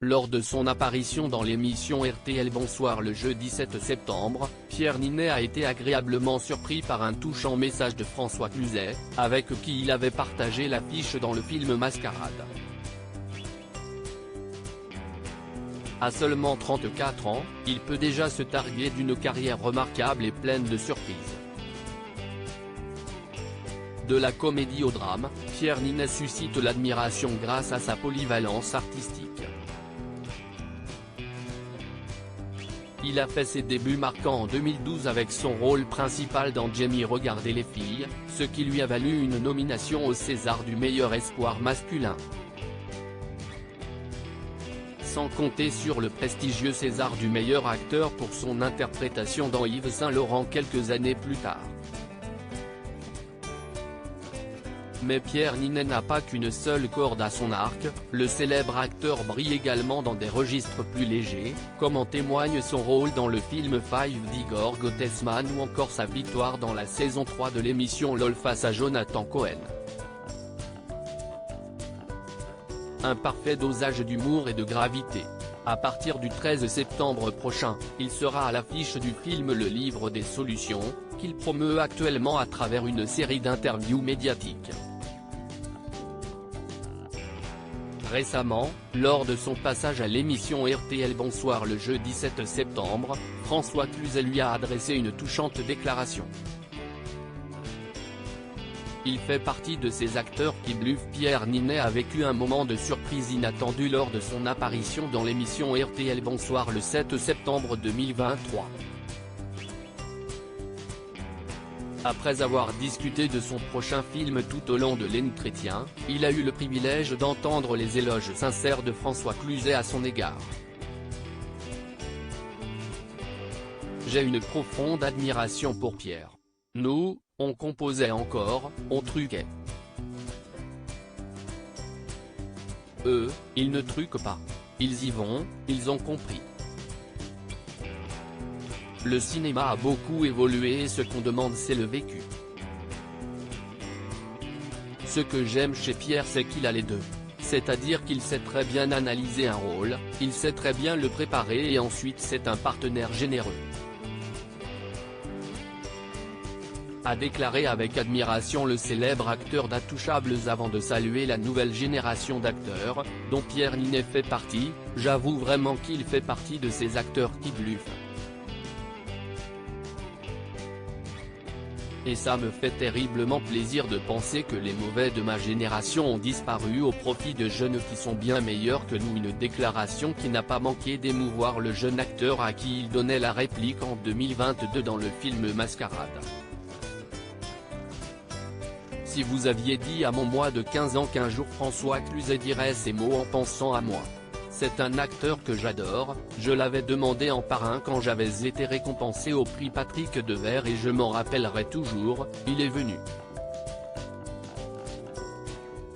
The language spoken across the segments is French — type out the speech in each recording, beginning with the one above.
Lors de son apparition dans l'émission RTL Bonsoir le jeudi 7 septembre, Pierre Ninet a été agréablement surpris par un touchant message de François Cluzet, avec qui il avait partagé l'affiche dans le film Mascarade. À seulement 34 ans, il peut déjà se targuer d'une carrière remarquable et pleine de surprises. De la comédie au drame, Pierre Ninet suscite l'admiration grâce à sa polyvalence artistique. Il a fait ses débuts marquants en 2012 avec son rôle principal dans Jamie Regardez les filles, ce qui lui a valu une nomination au César du meilleur espoir masculin. Sans compter sur le prestigieux César du meilleur acteur pour son interprétation dans Yves Saint Laurent quelques années plus tard. Mais Pierre Ninet n'a pas qu'une seule corde à son arc, le célèbre acteur brille également dans des registres plus légers, comme en témoigne son rôle dans le film Five d'Igor Gottesman ou encore sa victoire dans la saison 3 de l'émission LOL face à Jonathan Cohen. Un parfait dosage d'humour et de gravité. À partir du 13 septembre prochain, il sera à l'affiche du film Le Livre des Solutions, qu'il promeut actuellement à travers une série d'interviews médiatiques. Récemment, lors de son passage à l'émission RTL Bonsoir le jeudi 7 septembre, François Cluzet lui a adressé une touchante déclaration. Il fait partie de ces acteurs qui bluffent. Pierre Ninet a vécu un moment de surprise inattendu lors de son apparition dans l'émission RTL Bonsoir le 7 septembre 2023. Après avoir discuté de son prochain film tout au long de l'entretien, il a eu le privilège d'entendre les éloges sincères de François Cluzet à son égard. J'ai une profonde admiration pour Pierre. Nous, on composait encore, on truquait. Eux, ils ne truquent pas. Ils y vont, ils ont compris. Le cinéma a beaucoup évolué et ce qu'on demande c'est le vécu. Ce que j'aime chez Pierre c'est qu'il a les deux. C'est-à-dire qu'il sait très bien analyser un rôle, il sait très bien le préparer et ensuite c'est un partenaire généreux. A déclaré avec admiration le célèbre acteur d'Intouchables avant de saluer la nouvelle génération d'acteurs, dont Pierre Ninet fait partie. J'avoue vraiment qu'il fait partie de ces acteurs qui bluffent. Et ça me fait terriblement plaisir de penser que les mauvais de ma génération ont disparu au profit de jeunes qui sont bien meilleurs que nous. Une déclaration qui n'a pas manqué d'émouvoir le jeune acteur à qui il donnait la réplique en 2022 dans le film Mascarade. Si vous aviez dit à mon moi de 15 ans qu'un jour François Cluzet dirait ces mots en pensant à moi. C'est un acteur que j'adore, je l'avais demandé en parrain quand j'avais été récompensé au prix Patrick Devers et je m'en rappellerai toujours, il est venu.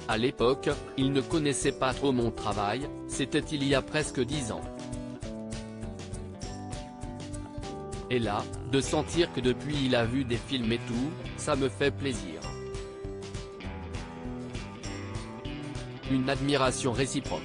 À l'époque, il ne connaissait pas trop mon travail, c'était il y a presque 10 ans. Et là, de sentir que depuis il a vu des films et tout, ça me fait plaisir. Une admiration réciproque.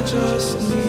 Just need